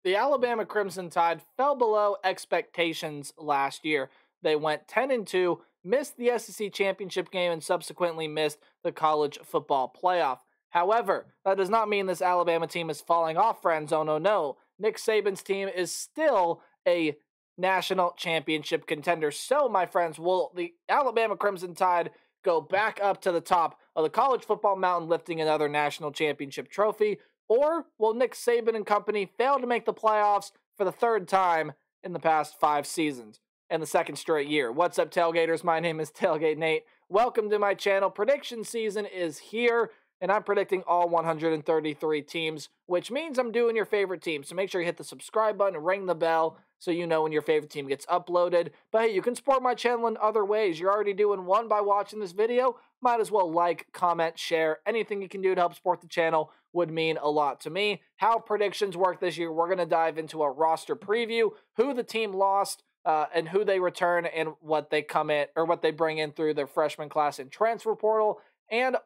The Alabama Crimson Tide fell below expectations last year. They went 10-2, missed the SEC championship game, and subsequently missed the college football playoff. However, that does not mean this Alabama team is falling off, friends. Oh, no. Nick Saban's team is still a national championship contender. So, my friends, will the Alabama Crimson Tide go back up to the top of the college football mountain, lifting another national championship trophy? Or will Nick Saban and company fail to make the playoffs for the third time in the past 5 seasons and the second straight year? What's up, Tailgaters? My name is Tailgate Nate. Welcome to my channel. Prediction season is here, and I'm predicting all 133 teams, which means I'm doing your favorite team. So make sure you hit the subscribe button and ring the bell so you know when your favorite team gets uploaded. But hey, you can support my channel in other ways. You're already doing one by watching this video. Might as well like, comment, share. Anything you can do to help support the channel would mean a lot to me. How predictions work this year, we're going to dive into a roster preview, who the team lost, and who they return and what they come in or what they bring in through their freshman class and transfer portal. And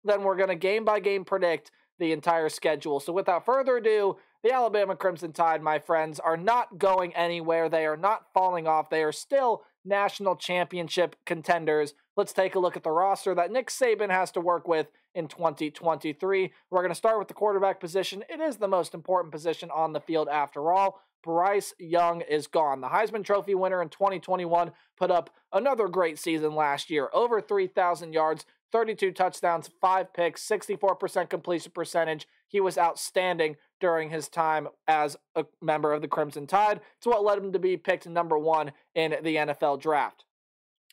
then we're going to game by game predict the entire schedule. So without further ado, the Alabama Crimson Tide, my friends, are not going anywhere. They are not falling off. They are still national championship contenders. Let's take a look at the roster that Nick Saban has to work with in 2023. We're going to start with the quarterback position. It is the most important position on the field after all. Bryce Young is gone. The Heisman Trophy winner in 2021 put up another great season last year. Over 3,000 yards, 32 touchdowns, 5 picks, 64% completion percentage. He was outstanding during his time as a member of the Crimson Tide. It's what led him to be picked number 1 in the NFL draft.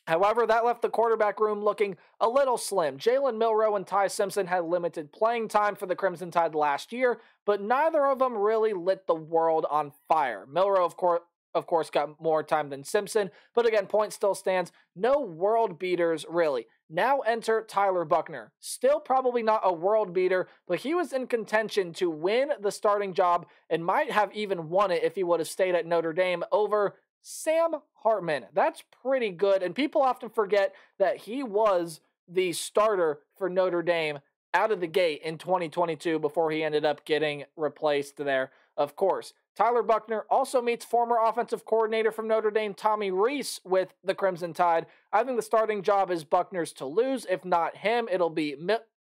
However, that left the quarterback room looking a little slim. Jalen Milroe and Ty Simpson had limited playing time for the Crimson Tide last year, but neither of them really lit the world on fire. Milroe, of course, got more time than Simpson, but again, point still stands. No world beaters, really. Now enter Tyler Buchner. Still probably not a world beater, but he was in contention to win the starting job and might have even won it if he would have stayed at Notre Dame over Sam Hartman. That's pretty good, and people often forget that he was the starter for Notre Dame out of the gate in 2022 before he ended up getting replaced there, of course. Tyler Buchner also meets former offensive coordinator from Notre Dame, Tommy Rees, with the Crimson Tide. I think the starting job is Buchner's to lose. If not him, it'll be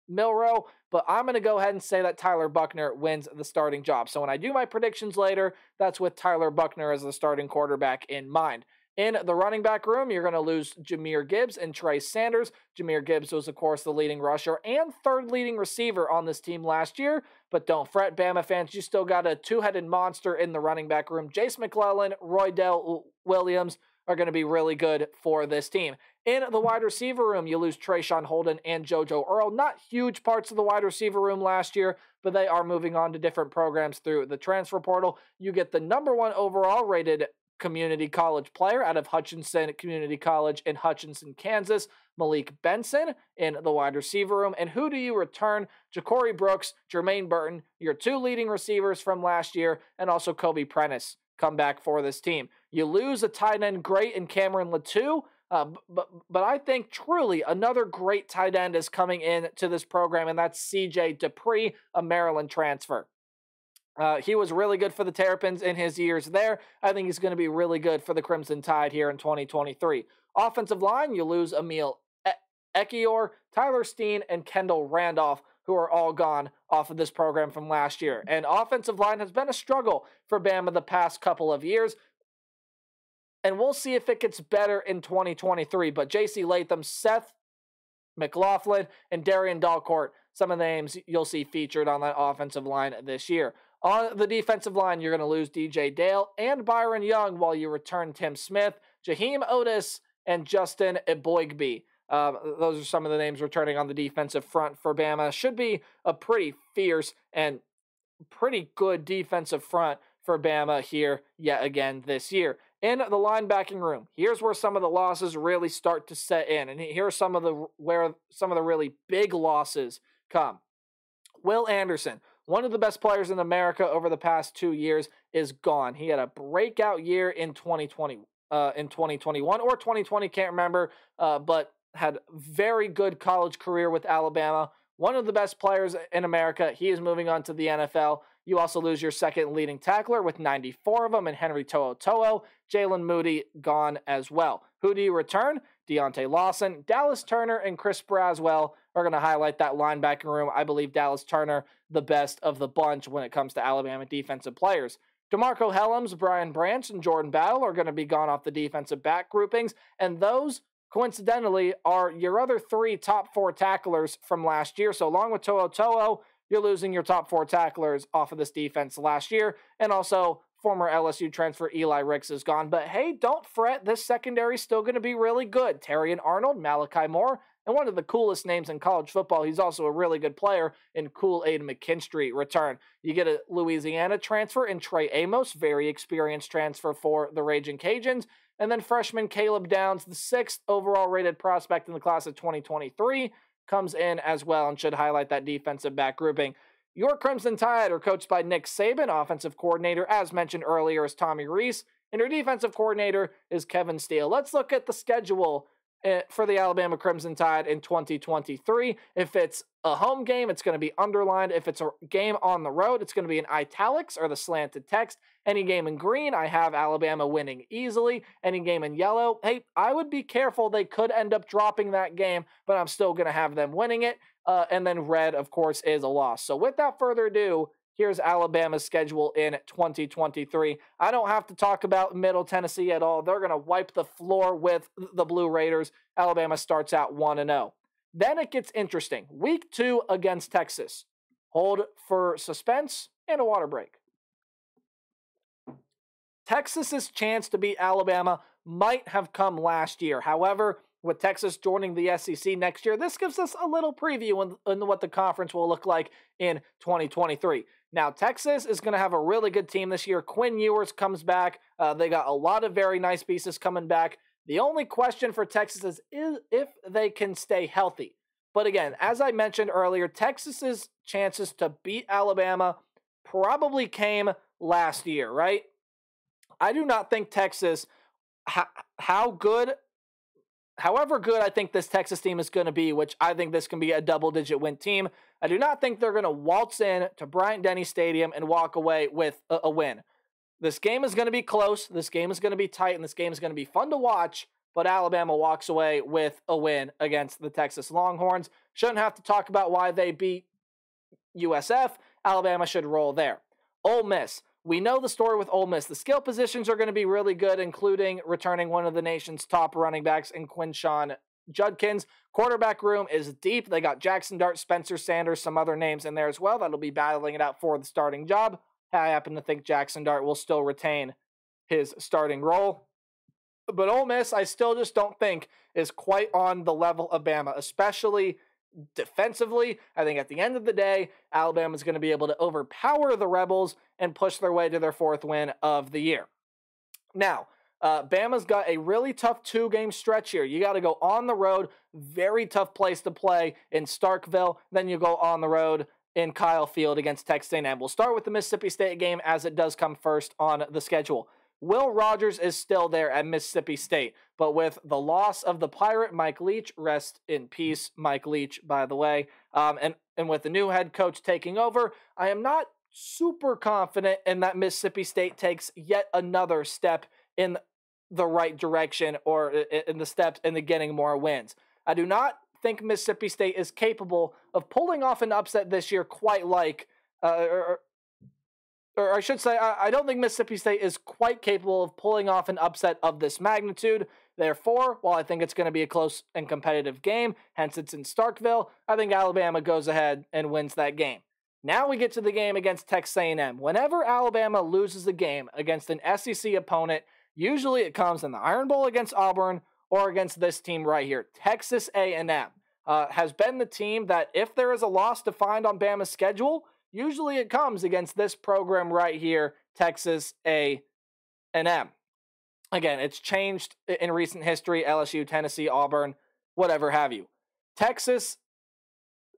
Milroe, but I'm going to go ahead and say that Tyler Buchner wins the starting job. So when I do my predictions later, that's with Tyler Buchner as the starting quarterback in mind. In the running back room, you're going to lose Jahmyr Gibbs and Trey Sanders. Jahmyr Gibbs was, of course, the leading rusher and third leading receiver on this team last year. But don't fret, Bama fans, you still got a two-headed monster in the running back room. Jace McClellan, Roydell Williams are going to be really good for this team. In the wide receiver room, you lose Trayshawn Holden and JoJo Earl. Not huge parts of the wide receiver room last year, but they are moving on to different programs through the transfer portal. You get the #1 overall rated community college player out of Hutchinson Community College in Hutchinson, Kansas, Malik Benson in the wide receiver room. And who do you return? Ja'Cory Brooks, Jermaine Burton, your 2 leading receivers from last year, and also Kobe Prentice come back for this team. You lose a tight end great in Cameron Latou, but I think truly another great tight end is coming in to this program, and that's C.J. Dupree, a Maryland transfer. He was really good for the Terrapins in his years there. I think he's going to be really good for the Crimson Tide here in 2023. Offensive line, you lose Emil Ekiyor, Tyler Steen, and Kendall Randolph, who are all gone off of this program from last year. And offensive line has been a struggle for Bama the past couple of years. And we'll see if it gets better in 2023. But J.C. Latham, Seth McLaughlin, and Darian Dalcourt, some of the names you'll see featured on that offensive line this year. On the defensive line, you're going to lose DJ Dale and Byron Young while you return Tim Smith, Jaheim Otis, and Justin Eboigbe. Those are some of the names returning on the defensive front for Bama. Should be a pretty fierce and pretty good defensive front for Bama here yet again this year. In the linebacking room, here's where some of the losses really start to set in, and here's where some of the really big losses come. Will Anderson, one of the best players in America over the past 2 years, is gone. He had a breakout year in 2021 or 2020, can't remember, but had very good college career with Alabama. One of the best players in America. He is moving on to the NFL. You also lose your second leading tackler with 94 of them, and Henry To'o. Jalen Moody gone as well. Who do you return? Deontay Lawson, Dallas Turner, and Chris Braswell are going to highlight that linebacking room. I believe Dallas Turner, the best of the bunch when it comes to Alabama defensive players. DeMarco Hellams, Brian Branch, and Jordan Battle are going to be gone off the defensive back groupings, and those, coincidentally, are your other 3 top 4 tacklers from last year. So along with To'o, you're losing your top 4 tacklers off of this defense last year, and also former LSU transfer Eli Ricks is gone. But hey, don't fret, this secondary is still going to be really good. Terrion Arnold, Malachi Moore, and one of the coolest names in college football. He's also a really good player in Kool-Aid McKinstry return. You get a Louisiana transfer in Trey Amos, very experienced transfer for the Raging Cajuns. And then freshman Caleb Downs, the 6th overall rated prospect in the class of 2023, comes in as well and should highlight that defensive back grouping. Your Crimson Tide are coached by Nick Saban. Offensive coordinator, as mentioned earlier, is Tommy Rees. And your defensive coordinator is Kevin Steele. Let's look at the schedule for the Alabama Crimson Tide in 2023. If it's a home game, it's going to be underlined. If it's a game on the road, it's going to be in italics or the slanted text. Any game in green, I have Alabama winning easily. Any game in yellow, hey, I would be careful. They could end up dropping that game, but I'm still going to have them winning it. And then red, of course, is a loss. So without further ado, here's Alabama's schedule in 2023. I don't have to talk about Middle Tennessee at all. They're going to wipe the floor with the Blue Raiders. Alabama starts out 1-0. Then it gets interesting. Week 2 against Texas. Hold for suspense and a water break. Texas's chance to beat Alabama might have come last year. However, with Texas joining the SEC next year, this gives us a little preview on what the conference will look like in 2023. Now, Texas is going to have a really good team this year. Quinn Ewers comes back. They got a lot of very nice pieces coming back. The only question for Texas is if they can stay healthy. But again, as I mentioned earlier, Texas's chances to beat Alabama probably came last year, right? I do not think Texas, however good I think this Texas team is going to be, which I think this can be a double-digit win team, I do not think they're going to waltz in to Bryant-Denny Stadium and walk away with a win. This game is going to be close, this game is going to be tight, and this game is going to be fun to watch, but Alabama walks away with a win against the Texas Longhorns. Shouldn't have to talk about why they beat USF. Alabama should roll there. Ole Miss. We know the story with Ole Miss. The skill positions are going to be really good, including returning one of the nation's top running backs in Quinshon Judkins. Quarterback room is deep. They got Jackson Dart, Spencer Sanders, some other names in there as well that'll be battling it out for the starting job. I happen to think Jackson Dart will still retain his starting role. But Ole Miss, I still just don't think is quite on the level of Bama, especially defensively. I think at the end of the day, Alabama is going to be able to overpower the Rebels and push their way to their 4th win of the year. Now, Bama's got a really tough 2-game stretch here. You got to go on the road, very tough place to play in Starkville. Then you go on the road in Kyle Field against Texas A&M. We'll start with the Mississippi State game as it does come first on the schedule. Will Rogers is still there at Mississippi State, but with the loss of the Pirate, Mike Leach, rest in peace, Mike Leach, by the way, and with the new head coach taking over, I am not super confident in that Mississippi State takes yet another step in the right direction or in the steps into getting more wins. I do not think Mississippi State is capable of pulling off an upset this year quite like, or I should say, I don't think Mississippi State is quite capable of pulling off an upset of this magnitude. Therefore, while I think it's going to be a close and competitive game, hence it's in Starkville, I think Alabama goes ahead and wins that game. Now we get to the game against Texas A&M. Whenever Alabama loses a game against an SEC opponent, usually it comes in the Iron Bowl against Auburn or against this team right here. Texas A&M has been the team that if there is a loss to find on Bama's schedule, usually it comes against this program right here, Texas A&M. Again, it's changed in recent history, LSU, Tennessee, Auburn, whatever have you. Texas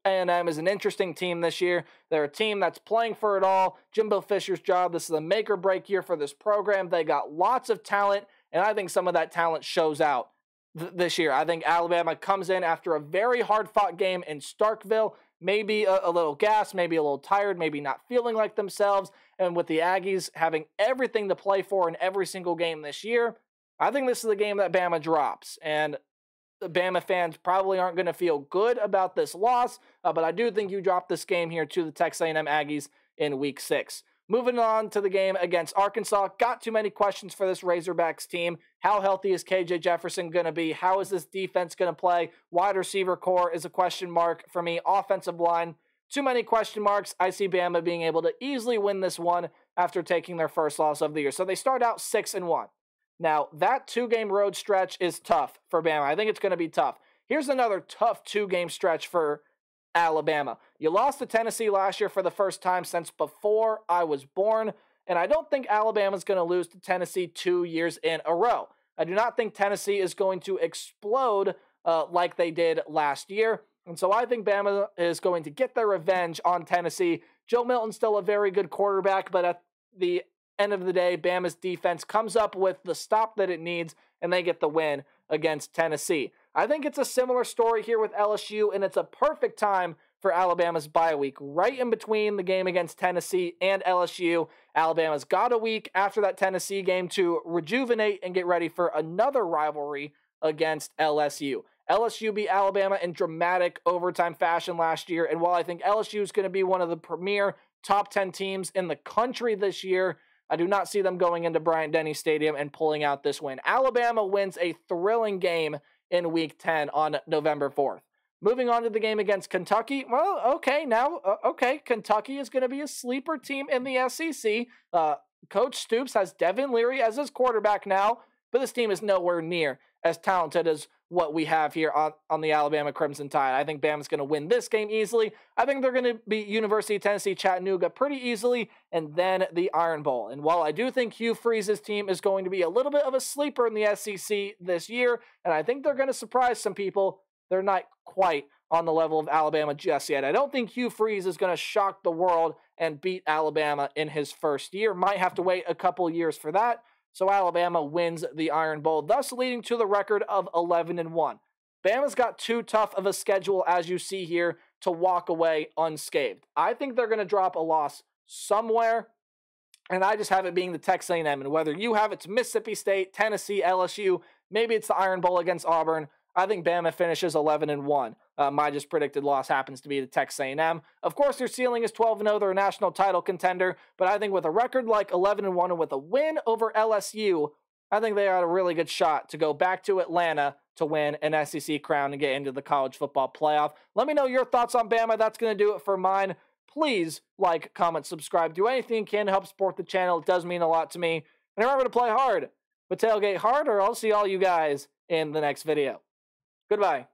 A&M is an interesting team this year. They're a team that's playing for it all. Jimbo Fisher's job, this is a make or break year for this program. They got lots of talent, and I think some of that talent shows out this year. I think Alabama comes in after a very hard-fought game in Starkville. maybe a little gassed, maybe a little tired, maybe not feeling like themselves. And with the Aggies having everything to play for in every single game this year, I think this is the game that Bama drops. And the Bama fans probably aren't going to feel good about this loss, but I do think you drop this game here to the Texas A&M Aggies in Week 6. Moving on to the game against Arkansas, got too many questions for this Razorbacks team. How healthy is KJ Jefferson going to be? How is this defense going to play? Wide receiver core is a question mark for me. Offensive line, too many question marks. I see Bama being able to easily win this one after taking their first loss of the year. So they start out 6-1. Now, that 2-game road stretch is tough for Bama. I think it's going to be tough. Here's another tough 2-game stretch for Alabama. You lost to Tennessee last year for the first time since before I was born, and I don't think Alabama's going to lose to Tennessee 2 years in a row. I do not think Tennessee is going to explode like they did last year, and so I think Bama is going to get their revenge on Tennessee. Joe Milton's still a very good quarterback, but at the end of the day, Bama's defense comes up with the stop that it needs, and they get the win against Tennessee. I think it's a similar story here with LSU, and it's a perfect time for Alabama's bye week. Right in between the game against Tennessee and LSU, Alabama's got a week after that Tennessee game to rejuvenate and get ready for another rivalry against LSU. LSU beat Alabama in dramatic overtime fashion last year, and while I think LSU is going to be one of the premier top 10 teams in the country this year, I do not see them going into Bryant-Denny Stadium and pulling out this win. Alabama wins a thrilling game in Week 10 on November 4th. Moving on to the game against Kentucky. Well, okay, Kentucky is going to be a sleeper team in the SEC. Coach Stoops has Devin Leary as his quarterback now, but this team is nowhere near as talented as what we have here on the Alabama Crimson Tide. I think Bama's going to win this game easily. I think they're going to beat University of Tennessee Chattanooga pretty easily, and then the Iron Bowl. And while I do think Hugh Freeze's team is going to be a little bit of a sleeper in the SEC this year, and I think they're going to surprise some people, they're not quite on the level of Alabama just yet. I don't think Hugh Freeze is going to shock the world and beat Alabama in his first year. Might have to wait a couple years for that. So Alabama wins the Iron Bowl, thus leading to the record of 11-1. Bama's got too tough of a schedule, as you see here, to walk away unscathed. I think they're going to drop a loss somewhere, and I just have it being the Texas A&M. And whether you have it to Mississippi State, Tennessee, LSU, maybe it's the Iron Bowl against Auburn, I think Bama finishes 11-1. My just predicted loss happens to be the Texas A&M. Of course, their ceiling is 12-0. They're a national title contender. But I think with a record like 11-1 and with a win over LSU, I think they got a really good shot to go back to Atlanta to win an SEC crown and get into the college football playoff. Let me know your thoughts on Bama. That's going to do it for mine. Please like, comment, subscribe. Do anything you can to help support the channel. It does mean a lot to me. And remember to play hard, but tailgate hard, or I'll see all you guys in the next video. Goodbye.